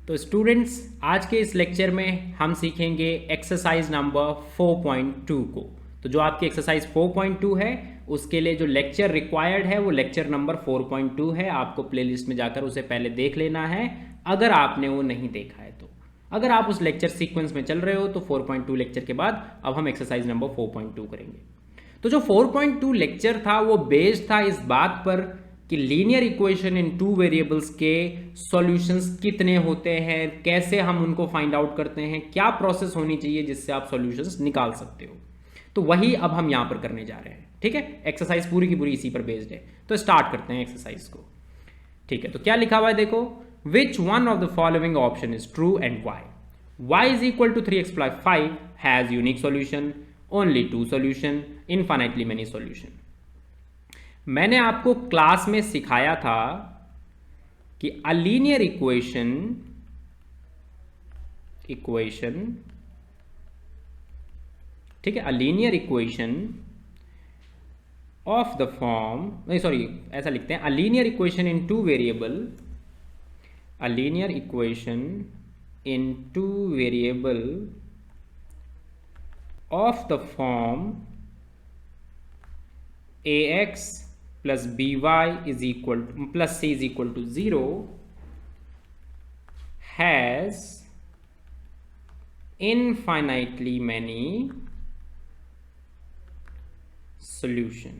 तो स्टूडेंट्स, आज के इस लेक्चर में हम सीखेंगे एक्सरसाइज नंबर 4.2 को। तो जो आपकी एक्सरसाइज 4.2 है उसके लिए जो लेक्चर रिक्वायर्ड है वो लेक्चर नंबर 4.2 है। आपको प्लेलिस्ट में जाकर उसे पहले देख लेना है अगर आपने वो नहीं देखा है तो। अगर आप उस लेक्चर सीक्वेंस में चल रहे हो तो 4.2 लेक्चर के बाद अब हम एक्सरसाइज नंबर 4.2 करेंगे। तो जो 4.2 लेक्चर था वो बेस्ड था इस बात पर कि linear equation in two variables के सॉल्यूशंस कितने होते हैं, कैसे हम उनको फाइंड आउट करते हैं, क्या प्रोसेस होनी चाहिए जिससे आप सॉल्यूशंस निकाल सकते हो। तो वही अब हम यहां पर करने जा रहे हैं। ठीक है, एक्सरसाइज पूरी की पूरी इसी पर बेस्ड है। तो स्टार्ट करते हैं एक्सरसाइज को। ठीक है, तो क्या लिखा हुआ है देखो, which one of the following option is true and Y is equal to 3x+5 has unique solution, only 2 solution, infinitely many solution. मैंने आपको क्लास में सिखाया था कि अ लीनियर इक्वेशन ठीक है, a linear equation of the form, नहीं sorry ऐसा लिखते हैं, a linear equation in two variable, a linear equation in two variable of the form ax plus by is equal to plus c is equal to 0 has infinitely many solution।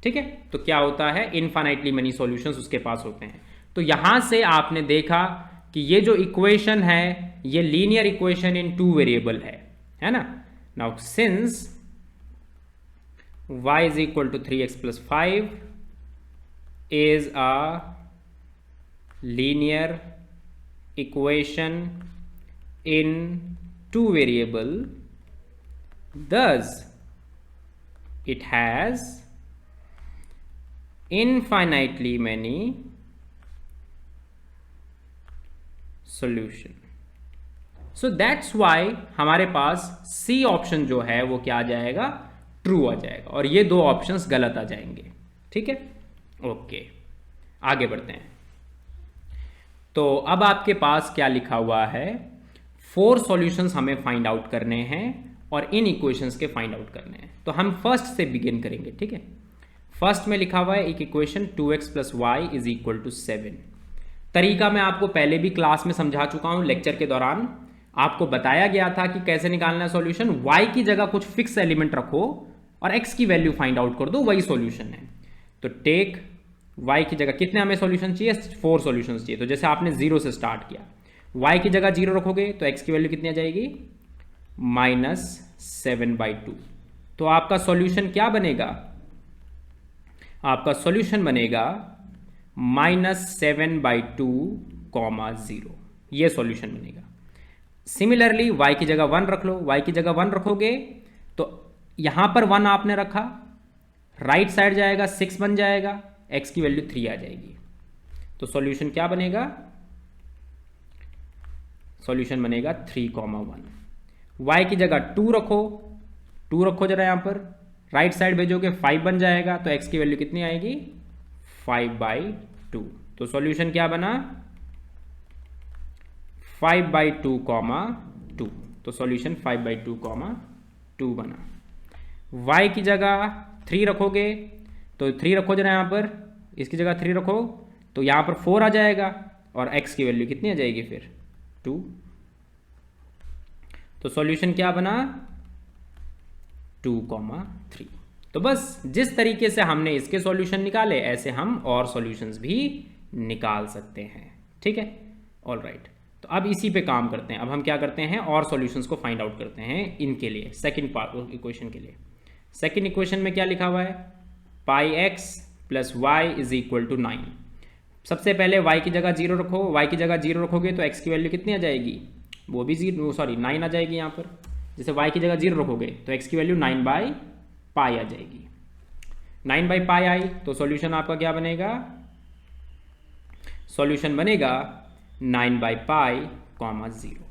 ठीक है, तो क्या होता है, infinitely many solutions उसके पास होते हैं। तो यहां से आपने देखा कि ये जो इक्वेशन है ये linear equation in two variable है ना। Now since y is equal to 3x+5 is a linear equation in two variable, thus it has infinitely many solution। so that's why हमारे पास C ऑप्शन जो है वो क्या आ जाएगा, ट्रू आ जाएगा, और ये दो ऑप्शंस गलत आ जाएंगे। ठीक है, ओके आगे बढ़ते हैं। तो अब आपके पास क्या लिखा हुआ है, 4 सॉल्यूशंस हमें फाइंड आउट करने हैं और इन इक्वेशंस के फाइंड आउट करने हैं। तो हम फर्स्ट से बिगिन करेंगे। ठीक है, फर्स्ट में लिखा हुआ है एक equation 2x + y is equal to 7। तरीका मैं आपको पहले भी क्लास में समझा चुका हूं, लेक्चर के दौरान आपको बताया गया था कि कैसे निकालना है सॉल्यूशन। y की जगह कुछ फिक्स एलिमेंट रखो और x की वैल्यू फाइंड आउट कर दो, वही सॉल्यूशन है। तो टेक y की जगह कितने हमें सॉल्यूशन चाहिए, 4 सॉल्यूशंस चाहिए। तो जैसे आपने 0 से स्टार्ट किया, y की जगह 0 रखोगे तो x की वैल्यू कितनी आ जाएगी, -7/2। तो आपका सॉल्यूशन क्या बनेगा, आपका सॉल्यूशन बनेगा -7/2, 0। ये सॉल्यूशन बनेगा। सिमिलरली y की जगह 1 रख लो, y की जगह 1 रखोगे तो यहां पर 1 आपने रखा, राइट साइड जाएगा 6 बन जाएगा, x की वैल्यू 3 आ जाएगी। तो सॉल्यूशन क्या बनेगा, सॉल्यूशन बनेगा 3,1। y की जगह 2 रखो, 2 रखो जरा यहां पर, राइट साइड भेजोगे 5 बन जाएगा, तो x की वैल्यू कितनी आएगी, 5/2। तो सॉल्यूशन क्या बना, 5/2, 2। तो सॉल्यूशन 5/2, 2 बना। y की जगह 3 रखोगे तो 3 रखो जरा यहाँ पर, इसकी जगह 3 रखो तो यहाँ पर 4 आ जाएगा, और x की वैल्यू कितनी आ जाएगी फिर, 2। तो सॉल्यूशन क्या बना, 2, 3। तो बस जिस तरीके से हमने इसके सॉल्यूशन निकाले ऐसे हम और सॉल्यूशंस भी निकाल सकते हैं। ठीक है, ऑल राइट। तो अब इसी पे काम करते हैं। अब हम क्या करते हैं, और सॉल्यूशंस को फाइंड आउट करते हैं इनके लिए, सेकंड पार्ट इक्वेशन के लिए। सेकंड इक्वेशन में क्या लिखा हुआ है, πx + y is equal to 9। सबसे पहले y की जगह 0 रखो, y की जगह 0 रखोगे तो x की वैल्यू कितनी आ जाएगी, वो भी 9 आ जाएगी यहाँ पर। जैसे y की जगह 0 रखोगे तो x की वैल्यू 9/π आ जाएगी। 9/π आई तो सॉल्यूशन आपका क्या बनेगा, सॉल्यूशन बनेगा 9/π, 0।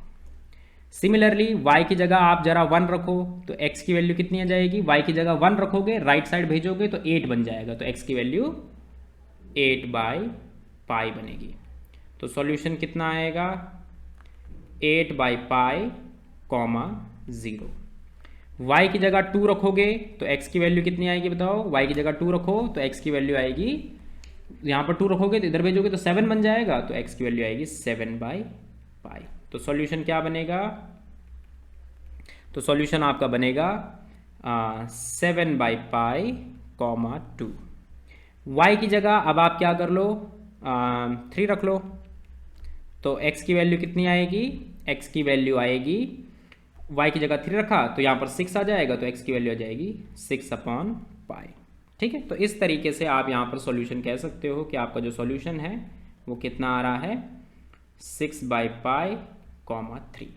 सिमिलरली y की जगह आप जरा 1 रखो तो x की वैल्यू कितनी आ जाएगी, y की जगह 1 रखोगे, राइट साइड भेजोगे तो 8 बन जाएगा, तो x की वैल्यू 8/π बनेगी। तो सॉल्यूशन कितना आएगा 8/π, 0। y की जगह 2 रखोगे तो x की वैल्यू कितनी आएगी बताओ, y की जगह 2 रखो तो x की वैल्यू आएगी, यहाँ पर 2 रखोगे तो इधर भेजोगे तो 7 बन जाएगा, तो x की वैल्यू आएगी 7/π। तो सॉल्यूशन क्या बनेगा, तो सॉल्यूशन आपका बनेगा 7/π, 2। y की जगह अब आप क्या कर लो 3 रख लो, तो x की वैल्यू कितनी आएगी, x की वैल्यू आएगी, y की जगह 3 रखा तो यहाँ पर 6 आ जाएगा, तो x की वैल्यू आ जाएगी 6/π। ठीक है, तो इस तरीके से आप यहाँ पर सॉल्यूशन कह सकते हो कि आपका जो सॉल्यूशन है वो कितना आ रहा है 6/π, 3।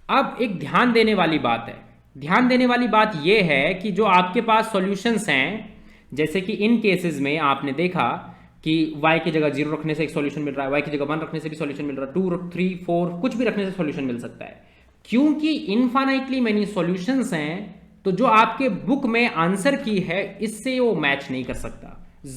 अब एक ध्यान देने वाली बात है, ध्यान देने वाली बात ये है कि जो आपके पास सॉल्यूशंस हैं, जैसे कि इन केसेस में आपने देखा कि y की जगह 0 रखने से एक सॉल्यूशन मिल रहा है, y की जगह 1 रखने से भी सॉल्यूशन मिल रहा है, 2, 3, 4 कुछ भी रखने से सॉल्यूशन मिल सकता है। क्योंकि इनफाइनाइटली मेनी सॉल्यूशंस हैं, तो जो आपके बुक में आंसर की है इससे वो मैच नहीं कर सकता।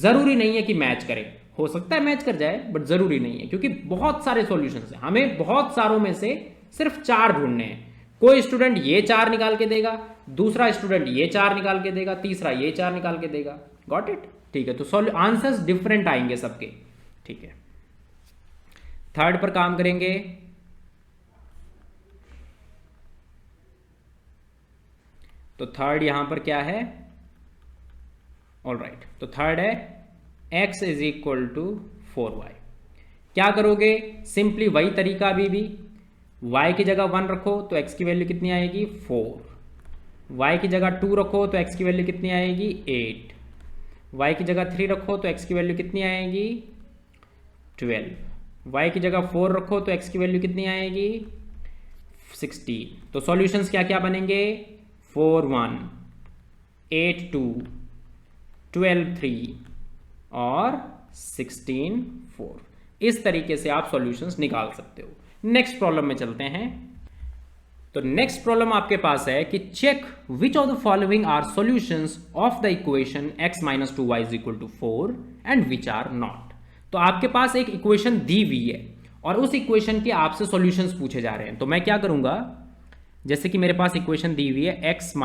जरूरी नहीं है कि मैच करे, हो सकता है मैच कर जाए बट जरूरी नहीं है, क्योंकि बहुत सारे सॉल्यूशंस हैं, हमें बहुत सारों में से सिर्फ 4 ढूंढने हैं। कोई स्टूडेंट ये 4 निकाल के देगा, दूसरा स्टूडेंट ये 4 निकाल के देगा, तीसरा ये 4 निकाल के देगा। Got it? ठीक है, तो आंसर्स डिफरेंट आएंगे सबके। ठीक है, थर्ड पर काम करेंगे। तो थर्ड यहां पर क्या है, ऑलराइट, तो थर्ड है x is equal to 4y। क्या करोगे, सिंपली वही तरीका अभी भी, y की जगह 1 रखो तो x की वैल्यू कितनी आएगी 4, y की जगह 2 रखो तो x की वैल्यू कितनी आएगी 8, y की जगह 3 रखो तो x की वैल्यू कितनी आएगी 12, y की जगह 4 रखो तो x की वैल्यू कितनी आएगी 16। तो सॉल्यूशंस क्या क्या बनेंगे, 4 1, 8 2, 12 3 और 16 4। इस तरीके से आप सॉल्यूशंस निकाल सकते हो। नेक्स्ट प्रॉब्लम में चलते हैं। तो नेक्स्ट प्रॉब्लम आपके पास है कि check which of the following are solutions of the equation x - 2y = 4 and which are not. तो आपके पास एक इक्वेशन दी हुई है और उस इक्वेशन के आपसे सॉल्यूशंस पूछे जा रहे हैं। तो मैं क्या करूंगा, जैसे कि मेरे पास इक्वेशन दी हुई है x -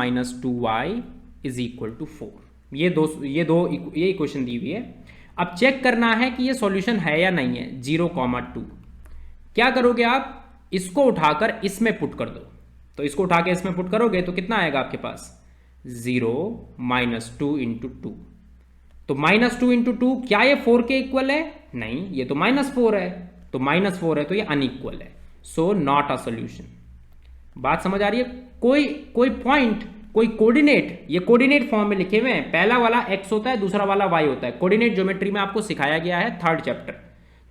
2y = 4, ये इक्वेशन दी हुई है। अब चेक करना है कि ये सॉल्यूशन है या नहीं है 0, 2। क्या करोगे आप, इसको उठाकर इसमें पुट कर दो। तो इसको उठा के इसमें पुट करोगे तो कितना आएगा आपके पास 0 - 2 × 2। तो -2 × 2 क्या ये 4 के इक्वल है, नहीं, ये तो -4 है, तो -4 है तो ये अनइक्वल है, सो नॉट अ सॉल्यूशन। बात समझ आ रही है? कोई पॉइंट, कोई कोऑर्डिनेट, ये कोऑर्डिनेट फॉर्म में लिखे हुए हैं, पहला वाला x होता है, दूसरा वाला y होता है। कोऑर्डिनेट ज्योमेट्री में आपको सिखाया गया है 3rd चैप्टर।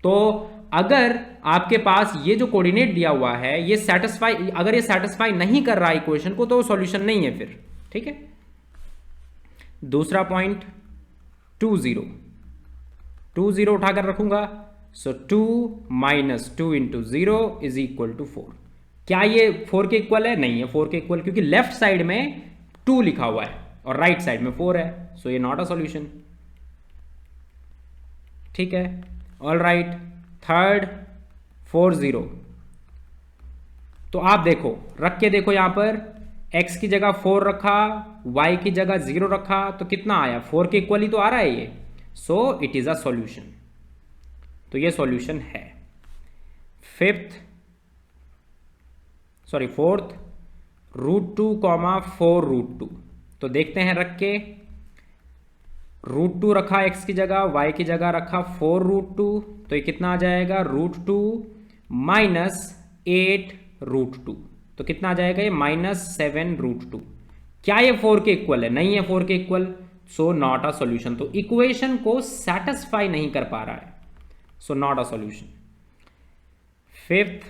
तो अगर आपके पास ये जो कोऑर्डिनेट दिया हुआ है ये अगर ये सेटिस्फाई नहीं कर रहा है इक्वेशन को, तो सॉल्यूशन नहीं है फिर। ठीक है, दूसरा पॉइंट 2 0 उठाकर रखूंगा, सो 2 - 2 × 0 = 4। क्या ये 4 के इक्वल है, नहीं है 4 के इक्वल, क्योंकि लेफ्ट साइड में 2 लिखा हुआ है और राइट साइड में 4 है, सो ये नॉट अ सॉल्यूशन। ठीक है, ऑल राइट। थर्ड 4 0। तो आप देखो, रख के देखो, यहां पर x की जगह 4 रखा, y की जगह 0 रखा, तो कितना आया 4 के इक्वल ही तो आ रहा है ये, so it is a solution. तो ये सॉल्यूशन है। फोर्थ √2, 4 √2। तो देखते हैं, रख के √2 रखा x की जगह, y की जगह रखा 4 √2, तो ये कितना आ जाएगा √2 - 8 √2, तो कितना आ जाएगा ये -7 √2। क्या ये 4 के इक्वल है, नहीं है 4 के equal, so not a solution. तो इक्वेशन को सेटिस्फाई नहीं कर पा रहा है, so not a solution. Fifth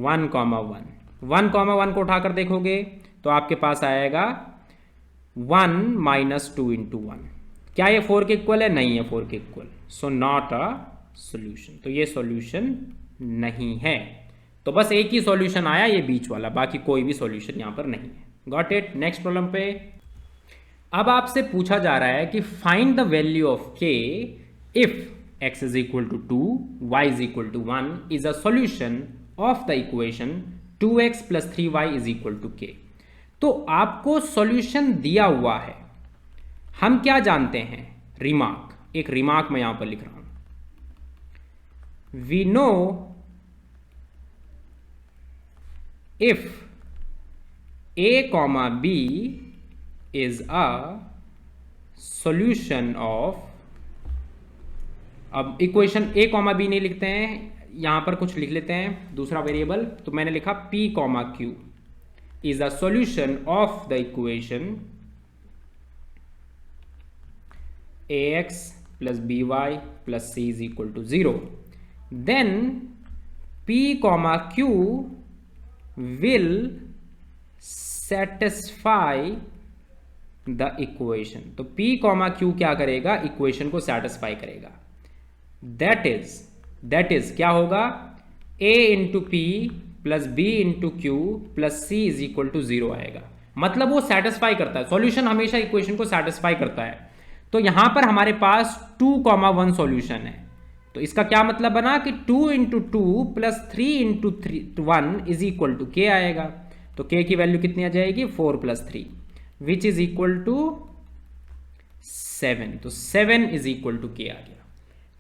1, 1 को उठाकर देखोगे तो आपके पास आएगा 1 - 2 × 1। क्या ये 4 के इक्वल है, नहीं है 4 के equal, so not a solution. तो ये सॉल्यूशन नहीं है। तो बस एक ही सॉल्यूशन आया, ये बीच वाला, बाकी कोई भी सॉल्यूशन यहां पर नहीं है। Got it? नेक्स्ट प्रॉब्लम पे अब आपसे पूछा जा रहा है कि find the value of k if x is equal to 2, y is equal to 1 is a solution of the equation 2x plus 3y is equal to k. तो आपको सॉल्यूशन दिया हुआ है, हम क्या जानते हैं? रिमार्क, एक रिमार्क मैं यहां पर लिख रहा हूं. We know if a comma b is a solution of, अब इक्वेशन a कॉमा b नहीं लिखते हैं, यहां पर कुछ लिख लेते हैं दूसरा वेरिएबल. तो मैंने लिखा p comma q is a solution of the equation ax plus by plus c is equal to 0. Then p comma q will satisfy the equation. तो p comma q क्या करेगा? इक्वेशन को सेटिस्फाई करेगा. That is क्या होगा? a into P plus B into Q plus C is equal to 0 आएगा. मतलब वो सेटिस्फाई करता है, सॉल्यूशन हमेशा इक्वेशन को सेटिस्फाई करता है. तो यहां पर हमारे पास 2,1 सॉल्यूशन है. तो इसका क्या मतलब बना कि 2 into 2 plus 3 into 1 is equal to के आएगा. तो k की वैल्यू कितनी आ जाएगी? 4 plus 3 which is equal to 7. तो 7 इज इक्वल टू k आ गया.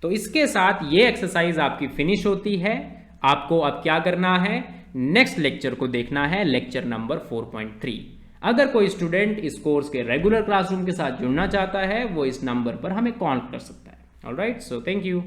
तो इसके साथ ये एक्सरसाइज आपकी फिनिश होती है. आपको अब क्या करना है? नेक्स्ट लेक्चर को देखना है, लेक्चर नंबर 4.3. अगर कोई स्टूडेंट इस कोर्स के रेगुलर क्लासरूम के साथ जुड़ना चाहता है वो इस नंबर पर हमें कॉन्टैक्ट कर सकता है. Alright, so thank you.